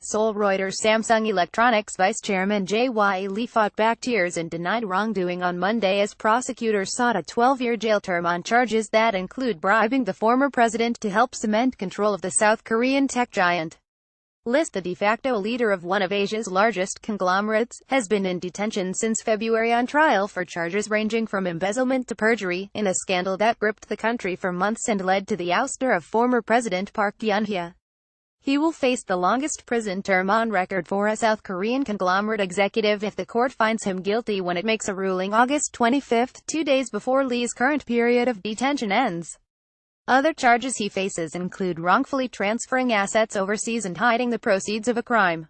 Seoul Reuters. Samsung Electronics Vice Chairman J.Y. Lee fought back tears and denied wrongdoing on Monday as prosecutors sought a 12-year jail term on charges that include bribing the former president to help cement control of the South Korean tech giant. Lee, the de facto leader of one of Asia's largest conglomerates, has been in detention since February on trial for charges ranging from embezzlement to perjury, in a scandal that gripped the country for months and led to the ouster of former President Park Geun-hye. He will face the longest prison term on record for a South Korean conglomerate executive if the court finds him guilty when it makes a ruling August 25, 2 days before Lee's current period of detention ends. Other charges he faces include wrongfully transferring assets overseas and hiding the proceeds of a crime.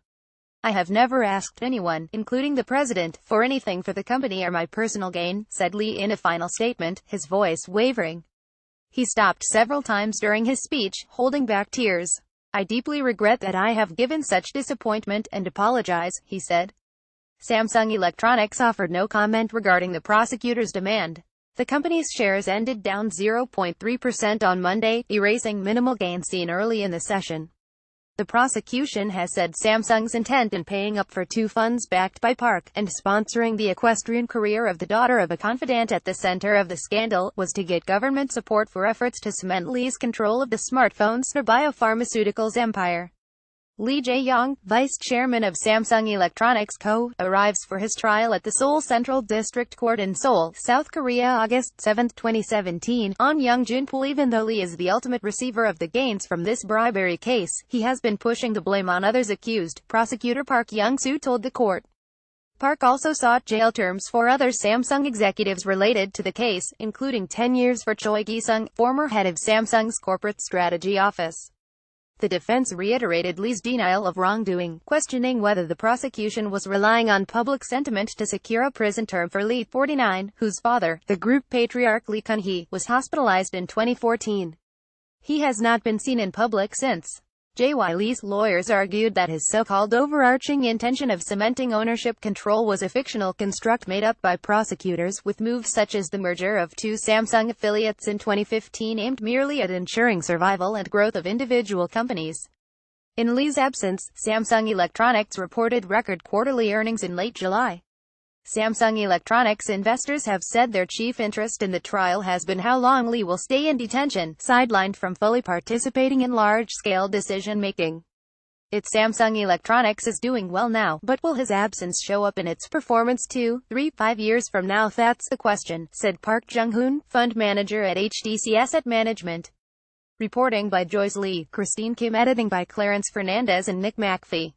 "I have never asked anyone, including the president, for anything for the company or my personal gain," said Lee in a final statement, his voice wavering. He stopped several times during his speech, holding back tears. "I deeply regret that I have given such disappointment, and apologize," he said. Samsung Electronics offered no comment regarding the prosecutor's demand. The company's shares ended down 0.3% on Monday, erasing minimal gains seen early in the session. The prosecution has said Samsung's intent in paying up for two funds backed by Park, and sponsoring the equestrian career of the daughter of a confidant at the center of the scandal, was to get government support for efforts to cement Lee's control of the smartphones/biopharmaceuticals empire. Lee Jae-yong, vice chairman of Samsung Electronics Co., arrives for his trial at the Seoul Central District Court in Seoul, South Korea August 7, 2017, on Young-jun Pool. Even though Lee is the ultimate receiver of the gains from this bribery case, he has been pushing the blame on others accused, prosecutor Park Young-soo told the court. Park also sought jail terms for other Samsung executives related to the case, including 10 years for Choi Gi-sung, former head of Samsung's corporate strategy office. The defense reiterated Lee's denial of wrongdoing, questioning whether the prosecution was relying on public sentiment to secure a prison term for Lee, 49, whose father, the group patriarch Lee Kun-hee, was hospitalized in 2014. He has not been seen in public since. J.Y. Lee's lawyers argued that his so-called overarching intention of cementing ownership control was a fictional construct made up by prosecutors, with moves such as the merger of two Samsung affiliates in 2015 aimed merely at ensuring survival and growth of individual companies. In Lee's absence, Samsung Electronics reported record quarterly earnings in late July. Samsung Electronics investors have said their chief interest in the trial has been how long Lee will stay in detention, sidelined from fully participating in large-scale decision-making. Its Samsung Electronics is doing well now, but will his absence show up in its performance 2, 3, 5 years from now? That's the question, said Park Jung-hoon, fund manager at HDC Asset Management. Reporting by Joyce Lee, Christine Kim, editing by Clarence Fernandez and Nick McPhee.